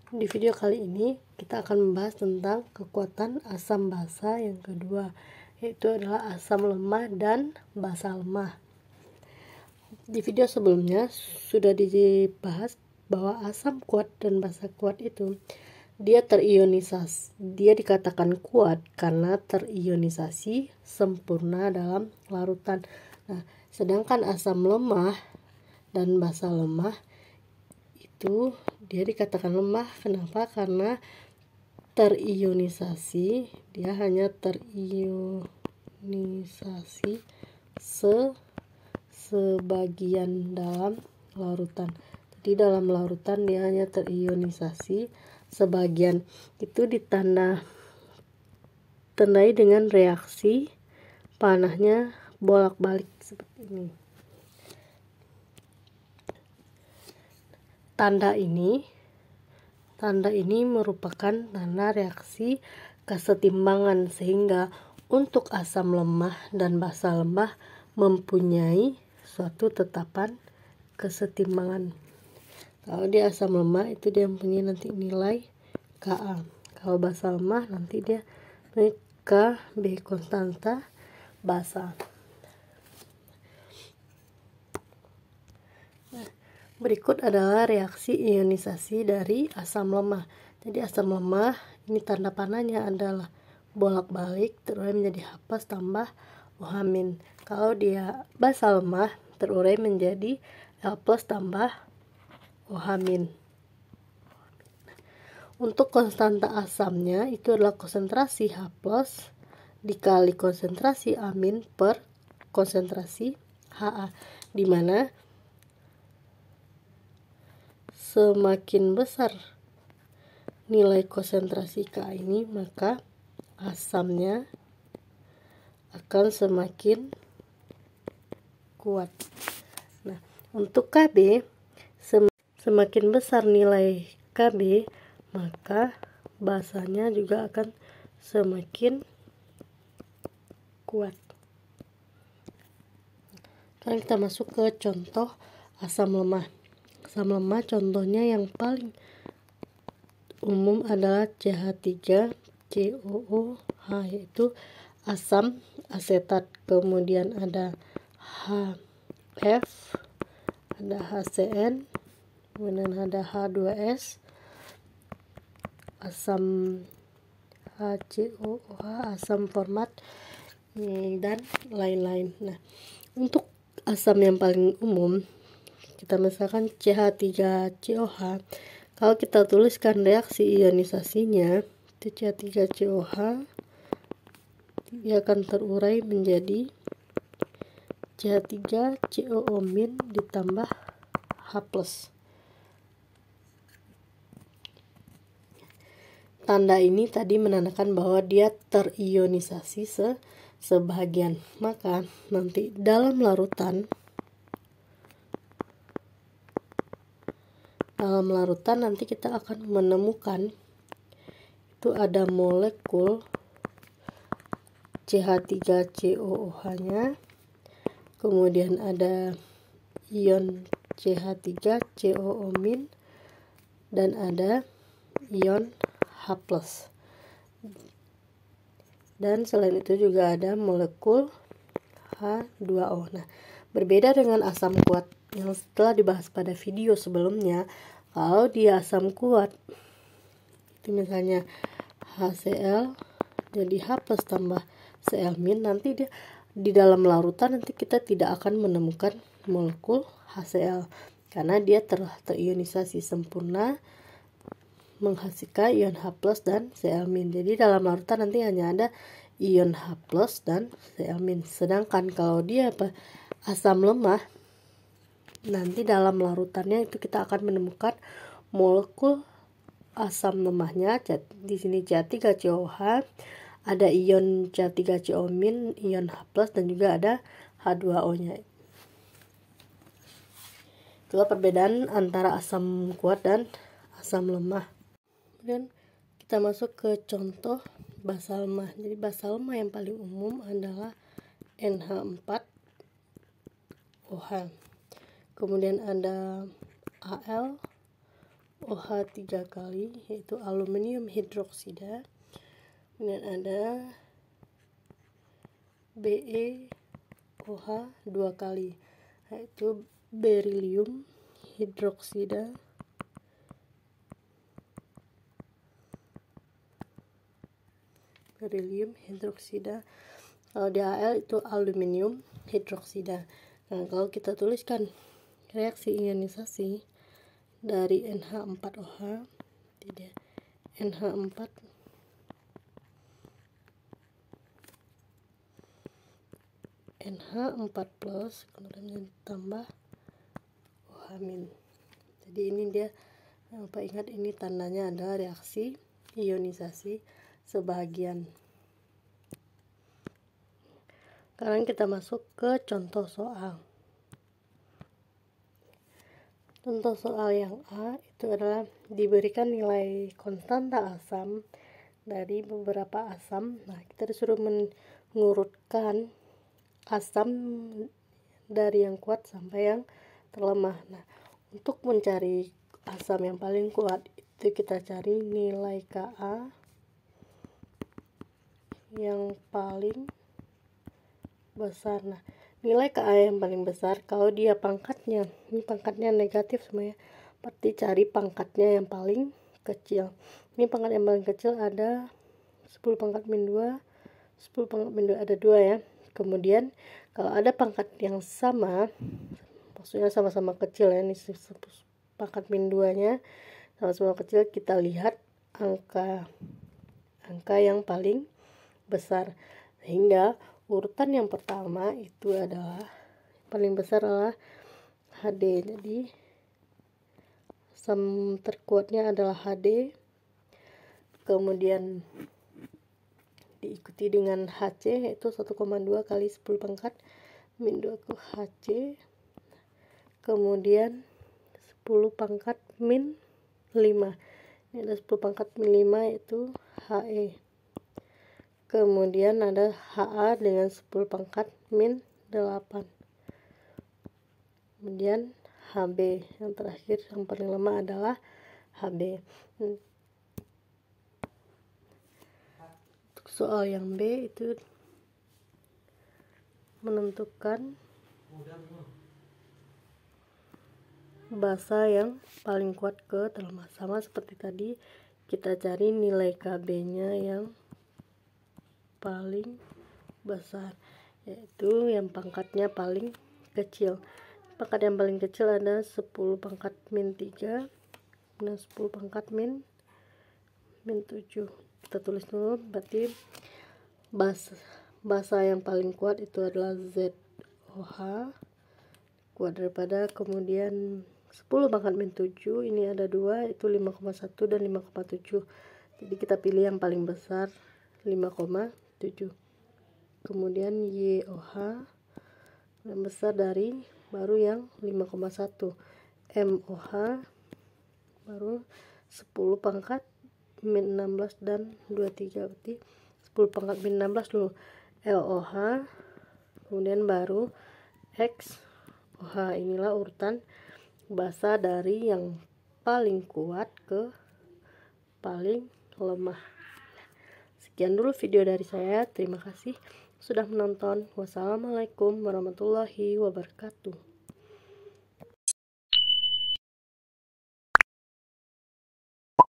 Di video kali ini kita akan membahas tentang kekuatan asam basa yang kedua, yaitu adalah asam lemah dan basa lemah. Di video sebelumnya sudah dibahas bahwa asam kuat dan basa kuat itu dia dikatakan kuat karena terionisasi sempurna dalam larutan. Nah, sedangkan asam lemah dan basa lemah itu dia dikatakan lemah. Kenapa? Karena terionisasi, dia hanya terionisasi sebagian dalam larutan. Jadi dalam larutan dia hanya terionisasi sebagian. Itu ditandai dengan reaksi panahnya bolak-balik seperti ini. Tanda ini merupakan tanda reaksi kesetimbangan, sehingga untuk asam lemah dan basa lemah mempunyai suatu tetapan kesetimbangan. Kalau di asam lemah itu dia mempunyai nanti nilai Ka. Kalau basa lemah nanti dia mempunyai Kb, konstanta basa. Berikut adalah reaksi ionisasi dari asam lemah. Jadi asam lemah ini tanda panahnya adalah bolak-balik, terurai menjadi H+ tambah OH-. Kalau dia basa lemah terurai menjadi L+ tambah OH-. Untuk konstanta asamnya itu adalah konsentrasi H+ dikali konsentrasi amin per konsentrasi Ha, di mana semakin besar nilai konsentrasi Ka ini, maka asamnya akan semakin kuat. Nah, untuk Kb, semakin besar nilai Kb, maka basanya juga akan semakin kuat. Sekarang kita masuk ke contoh asam lemah. Asam lemah contohnya yang paling umum adalah CH3COOH, yaitu asam asetat. Kemudian ada HF, ada HCN, kemudian ada H2S, asam HCOOH, asam format, dan lain-lain. Nah, untuk asam yang paling umum, kita misalkan CH3COH, kalau kita tuliskan reaksi ionisasinya, itu CH3COH dia akan terurai menjadi CH3COO- ditambah H+. Tanda ini tadi menandakan bahwa dia terionisasi sebagian. Maka nanti dalam larutan nanti kita akan menemukan itu ada molekul CH3COOH-nya, kemudian ada ion CH3COO- dan ada ion H+. Dan selain itu juga ada molekul H2O. Nah, berbeda dengan asam kuat yang setelah dibahas pada video sebelumnya. Kalau dia asam kuat itu misalnya HCl jadi H+ tambah Cl-, nanti dia di dalam larutan nanti kita tidak akan menemukan molekul HCl karena dia telah terionisasi sempurna menghasilkan ion H+ dan Cl-. Jadi dalam larutan nanti hanya ada ion H+ dan Cl-. Sedangkan kalau dia asam lemah, nanti dalam larutannya itu kita akan menemukan molekul asam lemahnya. Di sini CH3COOH, ada ion CH3CO-, ion H+, dan juga ada H2O-nya. Itulah perbedaan antara asam kuat dan asam lemah. Kemudian kita masuk ke contoh basa lemah. Jadi basa lemah yang paling umum adalah NH4OH. Kemudian ada Al, OH 3 kali, yaitu aluminium hidroksida. Kemudian ada BeOH 2 kali, yaitu berilium hidroksida. Kalau di Al itu aluminium hidroksida. Nah, kalau kita tuliskan reaksi ionisasi dari NH4OH, tidak, NH4 plus kemudian tambah OH-. Jadi ini dia, apa, ingat ini tandanya adalah reaksi ionisasi sebagian. Sekarang kita masuk ke contoh soal. Contoh soal yang A itu adalah diberikan nilai konstanta asam dari beberapa asam. Nah, kita disuruh mengurutkan asam dari yang kuat sampai yang terlemah. Nah, untuk mencari asam yang paling kuat itu kita cari nilai Ka yang paling besar. Nah, nilai Ka yang paling besar, kalau dia pangkatnya, ini pangkatnya negatif semuanya, berarti cari pangkatnya yang paling kecil. Ini pangkat yang paling kecil ada 10 pangkat min 2, 10 pangkat min 2 ada 2 ya. Kemudian kalau ada pangkat yang sama, maksudnya sama-sama kecil ya, ini pangkat min 2 nya sama-sama kecil, kita lihat angka yang paling besar. Sehingga urutan yang pertama itu adalah paling besar adalah HD. Jadi asam terkuatnya adalah HD, kemudian diikuti dengan HC yaitu 1,2 kali 10 pangkat min 2 ke HC, kemudian 10 pangkat min 5, ini ada 10 pangkat min 5 yaitu HE. Kemudian ada HA dengan 10 pangkat min 8. Kemudian HB yang terakhir yang paling lemah adalah HB. Untuk soal yang B itu menentukan basa yang paling kuat ke terlemah. Sama seperti tadi, kita cari nilai KB-nya yang paling besar, yaitu yang pangkatnya paling kecil. Pangkat yang paling kecil ada 10 pangkat min 3 dan 10 pangkat min 7. Kita tulis dulu, berarti basa yang paling kuat itu adalah ZOH, kuat daripada, kemudian 10 pangkat min 7, ini ada 2, itu 5,1 dan 5,7. Jadi kita pilih yang paling besar 5,7. Kemudian YOH yang besar dari baru yang 5,1. MOH baru 10 pangkat min 16 dan 23, berarti 10 pangkat min 16 dulu. LOH, kemudian baru XOH. Inilah urutan basa dari yang paling kuat ke paling lemah. Sekian dulu video dari saya. Terima kasih sudah menonton. Wassalamualaikum warahmatullahi wabarakatuh.